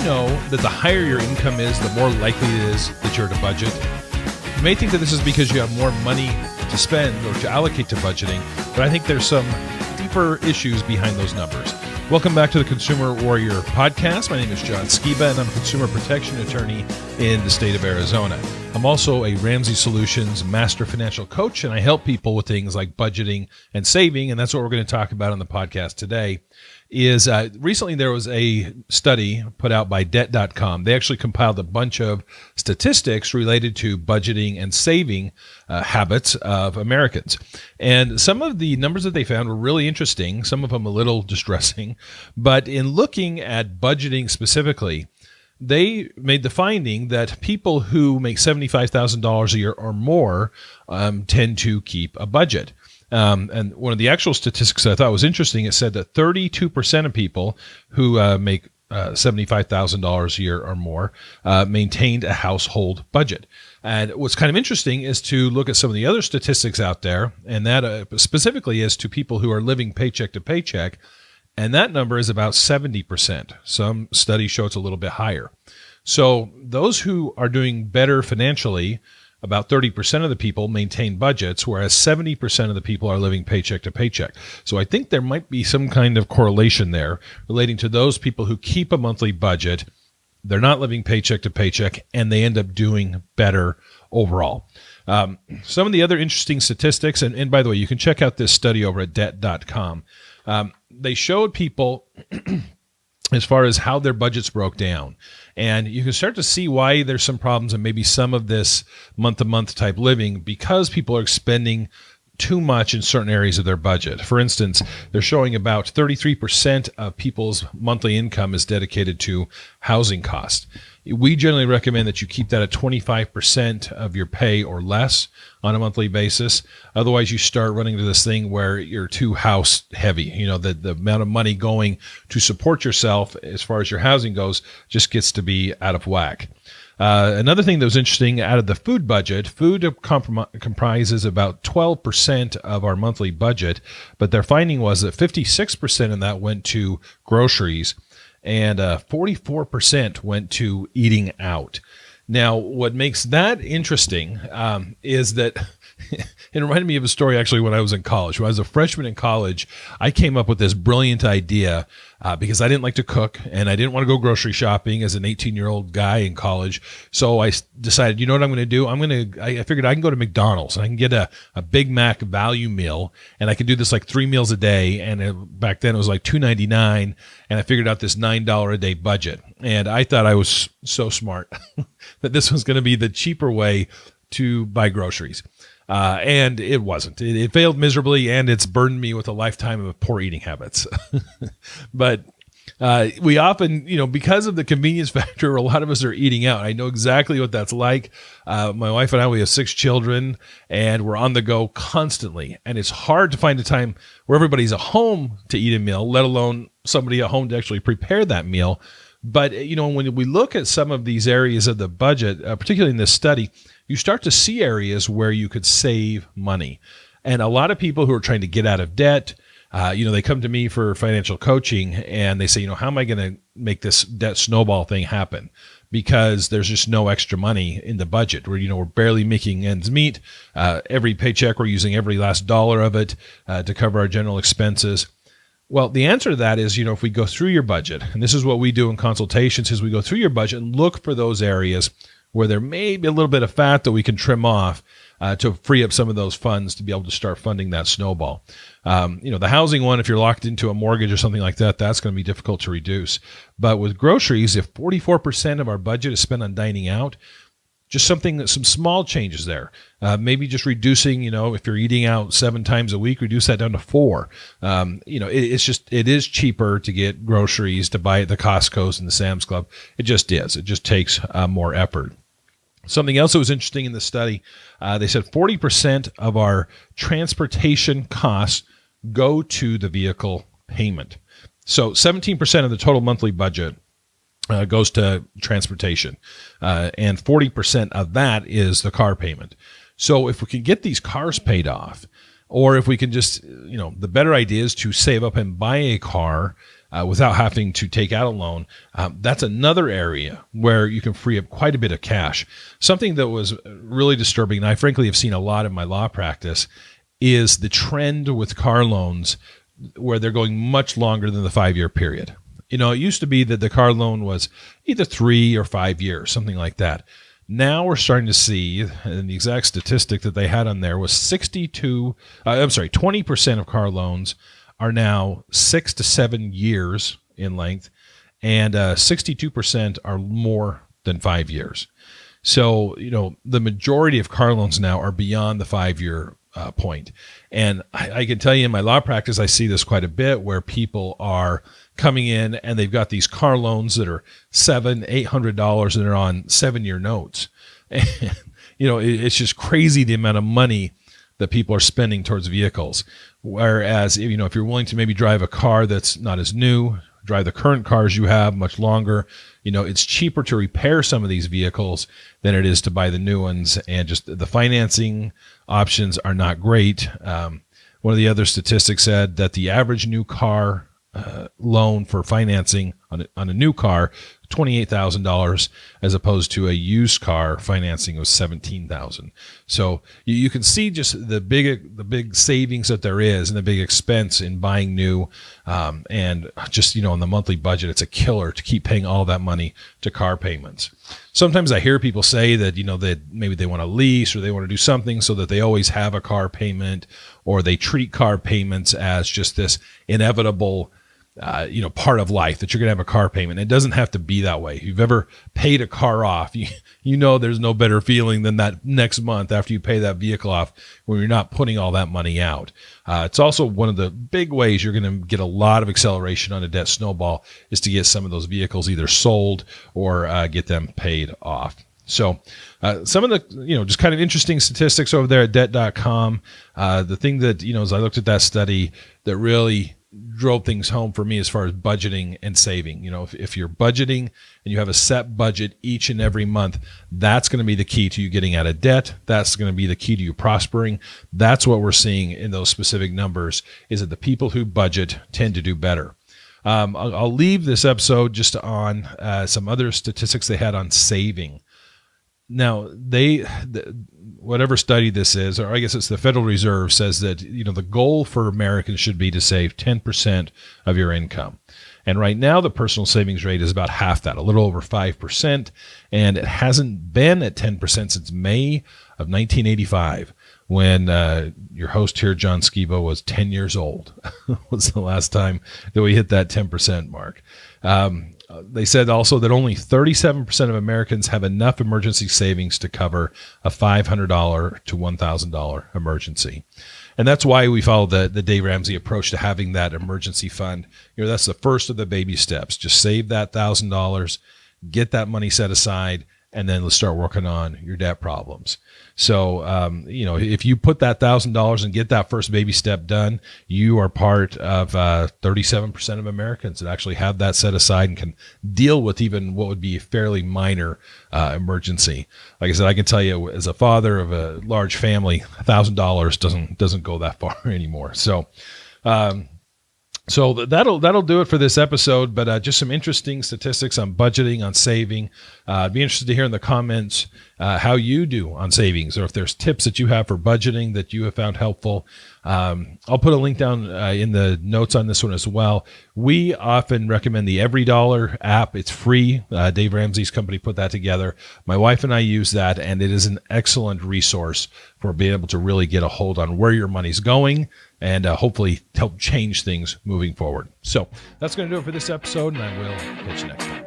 you know that the higher your income is, the more likely it is that you're at a budget? You may think that this is because you have more money to spend or to allocate to budgeting, but I think there's some deeper issues behind those numbers. Welcome back to the Consumer Warrior Podcast. My name is John Skiba, and I'm a consumer protection attorney in the state of Arizona. I'm also a Ramsey Solutions master financial coach, and I help people with things like budgeting and saving, and that's what we're going to talk about on the podcast today. Recently there was a study put out by debt.com. They actually compiled a bunch of statistics related to budgeting and saving habits of Americans. And some of the numbers that they found were really interesting, some of them a little distressing. But in looking at budgeting specifically, they made the finding that people who make $75,000 a year or more tend to keep a budget. And one of the actual statistics that I thought was interesting, it said that 32% of people who make $75,000 a year or more maintained a household budget. And what's kind of interesting is to look at some of the other statistics out there, and that specifically is to people who are living paycheck to paycheck, and that number is about 70%. Some studies show it's a little bit higher. So those who are doing better financially, about 30% of the people maintain budgets, whereas 70% of the people are living paycheck to paycheck. So I think there might be some kind of correlation there relating to those people who keep a monthly budget. They're not living paycheck to paycheck, and they end up doing better overall. Some of the other interesting statistics, and by the way, you can check out this study over at debt.com. They showed people as far as how their budgets broke down. And you can start to see why there's some problems and maybe some of this month-to-month type living because people are spending too much in certain areas of their budget. For instance, they're showing about 33% of people's monthly income is dedicated to housing costs. We generally recommend that you keep that at 25% of your pay or less on a monthly basis. Otherwise, you start running into this thing where you're too house heavy. You know, the amount of money going to support yourself as far as your housing goes just gets to be out of whack. Another thing that was interesting out of the food budget, food comprises about 12% of our monthly budget, but their finding was that 56% of that went to groceries and 44% went to eating out. Now, what makes that interesting is that it reminded me of a story actually when I was in college. When I was a freshman in college, I came up with this brilliant idea because I didn't like to cook and I didn't want to go grocery shopping as an 18-year-old guy in college. So I decided, you know what I'm going to do? I figured I can go to McDonald's and I can get a Big Mac value meal, and I could do this like 3 meals a day. And back then it was like $2.99, and I figured out this $9 a day budget. And I thought I was so smart that this was going to be the cheaper way to buy groceries. And it wasn't. It failed miserably, and it's burdened me with a lifetime of poor eating habits. But we often, because of the convenience factor, a lot of us are eating out. I know exactly what that's like. My wife and I, we have 6 children, and we're on the go constantly. And it's hard to find a time where everybody's at home to eat a meal, let alone somebody at home to actually prepare that meal. But, when we look at some of these areas of the budget, particularly in this study, you start to see areas where you could save money. And a lot of people who are trying to get out of debt, they come to me for financial coaching and they say, how am I going to make this debt snowball thing happen? Because there's just no extra money in the budget. We're barely making ends meet. Every paycheck, we're using every last dollar of it to cover our general expenses. Well, the answer to that is, if we go through your budget, and this is what we do in consultations, is we go through your budget and look for those areas where there may be a little bit of fat that we can trim off to free up some of those funds to be able to start funding that snowball. The housing one, if you're locked into a mortgage or something like that, that's going to be difficult to reduce. But with groceries, if 44% of our budget is spent on dining out, just some small changes there. Maybe just reducing, if you're eating out 7 times a week, reduce that down to 4. It is cheaper to get groceries, to buy at the Costco's and the Sam's Club. It just is. It just takes more effort. Something else that was interesting in the study, they said 40% of our transportation costs go to the vehicle payment. So 17% of the total monthly budget goes to transportation, and 40% of that is the car payment. So if we can get these cars paid off, or if we can just, the better idea is to save up and buy a car without having to take out a loan, that's another area where you can free up quite a bit of cash. Something that was really disturbing, and I frankly have seen a lot in my law practice, is the trend with car loans where they're going much longer than the 5-year period. It used to be that the car loan was either 3 or 5 years, something like that. Now we're starting to see, and the exact statistic that they had on there was 20% of car loans are now 6 to 7 years in length, and 62% are more than 5 years. So, the majority of car loans now are beyond the 5-year point. And I can tell you in my law practice, I see this quite a bit where people are coming in and they've got these car loans that are $700-800 and they're on 7-year notes. And, it's just crazy the amount of money that people are spending towards vehicles. Whereas, if you're willing to maybe drive a car that's not as new, drive the current cars you have much longer, it's cheaper to repair some of these vehicles than it is to buy the new ones. And just the financing options are not great. One of the other statistics said that the average new car loan for financing on a new car, $28,000, as opposed to a used car financing was $17,000. So you can see just the big savings that there is and the big expense in buying new, and just on the monthly budget, it's a killer to keep paying all that money to car payments. Sometimes I hear people say that that maybe they want to lease or they want to do something so that they always have a car payment, or they treat car payments as just this inevitable part of life that you're going to have a car payment. It doesn't have to be that way. If you've ever paid a car off, there's no better feeling than that next month after you pay that vehicle off when you're not putting all that money out. It's also one of the big ways you're going to get a lot of acceleration on a debt snowball is to get some of those vehicles either sold or get them paid off. So some of the, just kind of interesting statistics over there at debt.com. The thing that, as I looked at that study that really drove things home for me as far as budgeting and saving. If you're budgeting and you have a set budget each and every month, that's going to be the key to you getting out of debt. That's going to be the key to you prospering. That's what we're seeing in those specific numbers, is that the people who budget tend to do better. I'll leave this episode just on some other statistics they had on saving. Now, whatever study this is, or I guess it's the Federal Reserve, says that the goal for Americans should be to save 10% of your income. And right now, the personal savings rate is about half that, a little over 5%. And it hasn't been at 10% since May of 1985, when your host here, John Skiba, was 10 years old. Was the last time that we hit that 10% mark. They said also that only 37% of Americans have enough emergency savings to cover a $500 to $1,000 emergency. And that's why we follow the Dave Ramsey approach to having that emergency fund. That's the first of the baby steps. Just save that $1,000, get that money set aside, and then let's start working on your debt problems. So, if you put that $1,000 and get that first baby step done, you are part of 37% of Americans that actually have that set aside and can deal with even what would be a fairly minor emergency. Like I said, I can tell you as a father of a large family, $1,000 doesn't go that far anymore. So, So that'll do it for this episode, but just some interesting statistics on budgeting, on saving. I'd be interested to hear in the comments how you do on savings, or if there's tips that you have for budgeting that you have found helpful. I'll put a link down in the notes on this one as well. We often recommend the Every Dollar app. It's free. Dave Ramsey's company put that together. My wife and I use that, and it is an excellent resource for being able to really get a hold on where your money's going and hopefully help change things moving forward. So that's going to do it for this episode, and I will catch you next time.